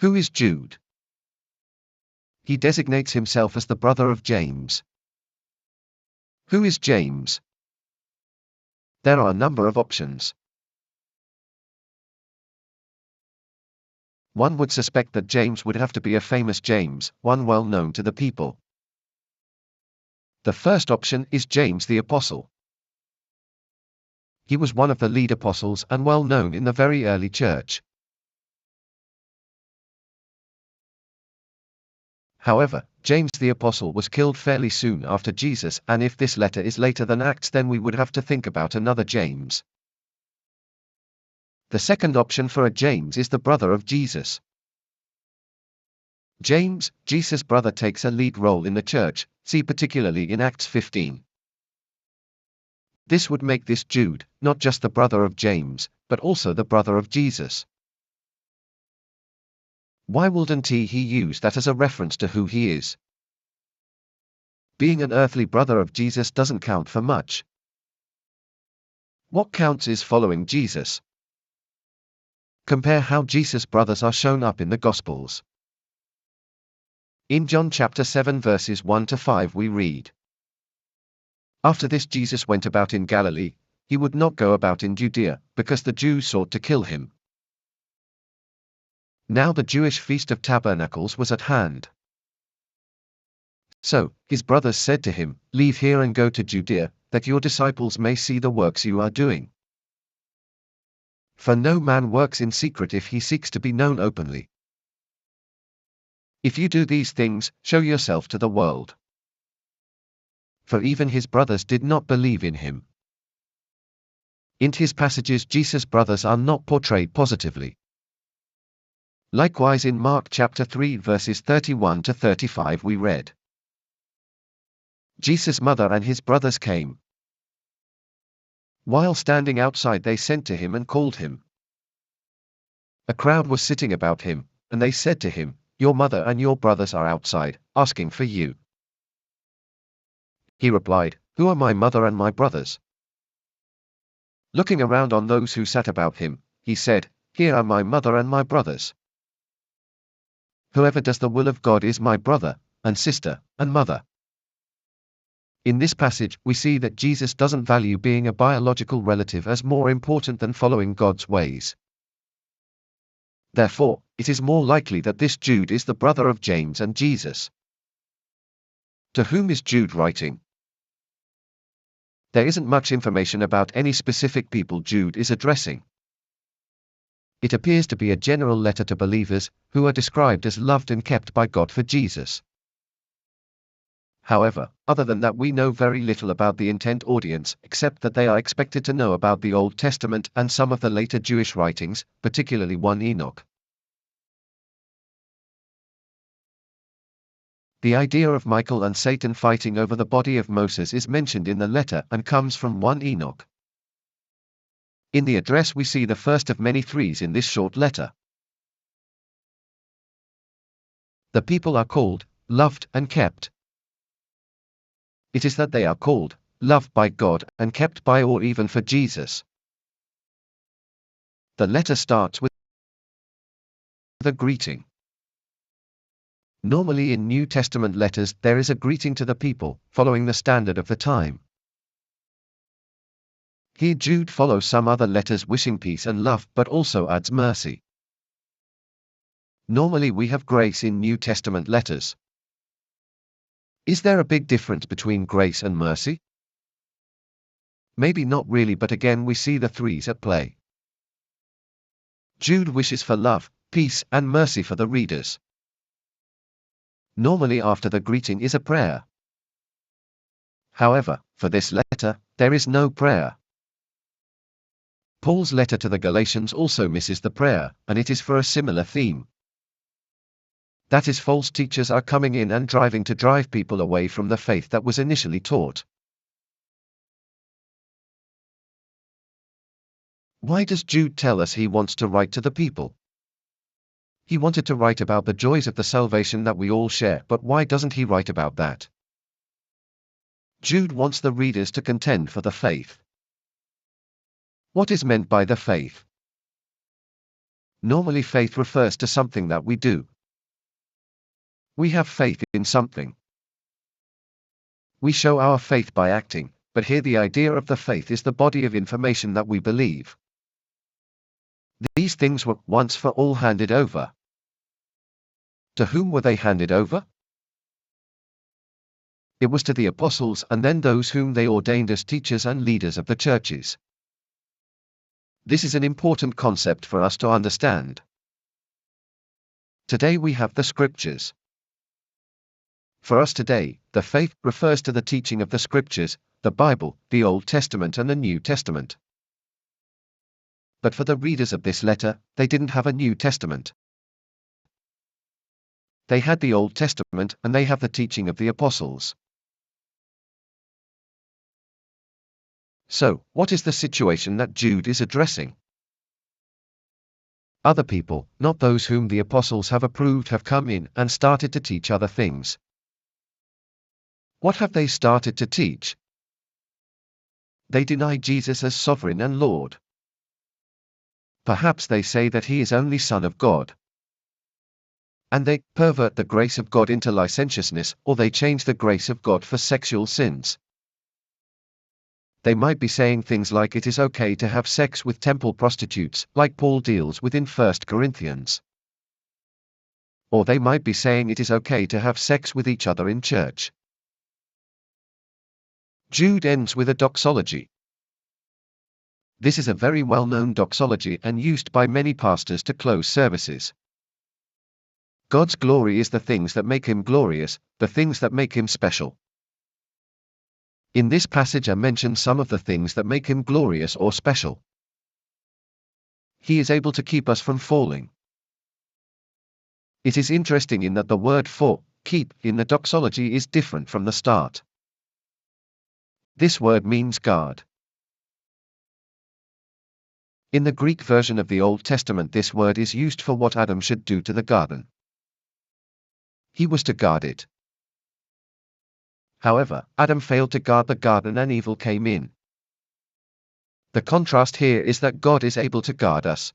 Who is Jude? He designates himself as the brother of James. Who is James? There are a number of options. One would suspect that James would have to be a famous James, one well known to the people. The first option is James the Apostle. He was one of the lead apostles and well known in the very early church. However, James the Apostle was killed fairly soon after Jesus, and if this letter is later than Acts, then we would have to think about another James. The second option for a James is the brother of Jesus. James, Jesus' brother, takes a lead role in the church, see particularly in Acts 15. This would make this Jude, not just the brother of James, but also the brother of Jesus. Why wouldn't he use that as a reference to who he is? Being an earthly brother of Jesus doesn't count for much. What counts is following Jesus. Compare how Jesus' brothers are shown up in the Gospels. In John chapter 7 verses 1 to 5 we read, "After this Jesus went about in Galilee. He would not go about in Judea, because the Jews sought to kill him. Now the Jewish feast of tabernacles was at hand. So his brothers said to him, 'Leave here and go to Judea, that your disciples may see the works you are doing. For no man works in secret if he seeks to be known openly. If you do these things, show yourself to the world.' For even his brothers did not believe in him." In his passages, Jesus' brothers are not portrayed positively. Likewise in Mark chapter 3 verses 31 to 35 we read, "Jesus' mother and his brothers came. While standing outside they sent to him and called him. A crowd was sitting about him, and they said to him, 'Your mother and your brothers are outside, asking for you.' He replied, 'Who are my mother and my brothers?' Looking around on those who sat about him, he said, 'Here are my mother and my brothers. Whoever does the will of God is my brother, and sister, and mother.'" In this passage, we see that Jesus doesn't value being a biological relative as more important than following God's ways. Therefore, it is more likely that this Jude is the brother of James and Jesus. To whom is Jude writing? There isn't much information about any specific people Jude is addressing. It appears to be a general letter to believers, who are described as loved and kept by God for Jesus. However, other than that we know very little about the intent audience, except that they are expected to know about the Old Testament and some of the later Jewish writings, particularly 1 Enoch. The idea of Michael and Satan fighting over the body of Moses is mentioned in the letter and comes from 1 Enoch. In the address we see the first of many threes in this short letter. The people are called, loved and kept. It is that they are called, loved by God, and kept by or even for Jesus. The letter starts with a greeting. Normally in New Testament letters there is a greeting to the people, following the standard of the time. Here Jude follows some other letters wishing peace and love, but also adds mercy. Normally we have grace in New Testament letters. Is there a big difference between grace and mercy? Maybe not really, but again we see the threes at play. Jude wishes for love, peace, and mercy for the readers. Normally after the greeting is a prayer. However, for this letter, there is no prayer. Paul's letter to the Galatians also misses the prayer, and it is for a similar theme. That is, false teachers are coming in and driving to drive people away from the faith that was initially taught. Why does Jude tell us he wants to write to the people? He wanted to write about the joys of the salvation that we all share, but why doesn't he write about that? Jude wants the readers to contend for the faith. What is meant by the faith? Normally faith refers to something that we do. We have faith in something. We show our faith by acting, but here the idea of the faith is the body of information that we believe. These things were once for all handed over. To whom were they handed over? It was to the apostles and then those whom they ordained as teachers and leaders of the churches. This is an important concept for us to understand. Today we have the scriptures. For us today, the faith refers to the teaching of the scriptures, the Bible, the Old Testament and the New Testament. But for the readers of this letter, they didn't have a New Testament. They had the Old Testament and they have the teaching of the apostles. So, what is the situation that Jude is addressing? Other people, not those whom the apostles have approved, have come in and started to teach other things. What have they started to teach? They deny Jesus as sovereign and Lord. Perhaps they say that he is only Son of God. And they pervert the grace of God into licentiousness, or they change the grace of God for sexual sins. They might be saying things like it is okay to have sex with temple prostitutes, like Paul deals with in 1 Corinthians. Or they might be saying it is okay to have sex with each other in church. Jude ends with a doxology. This is a very well-known doxology and used by many pastors to close services. God's glory is the things that make him glorious, the things that make him special. In this passage are mentioned some of the things that make him glorious or special. He is able to keep us from falling. It is interesting in that the word for, keep, in the doxology is different from the start. This word means guard. In the Greek version of the Old Testament, this word is used for what Adam should do to the garden. He was to guard it. However, Adam failed to guard the garden and evil came in. The contrast here is that God is able to guard us.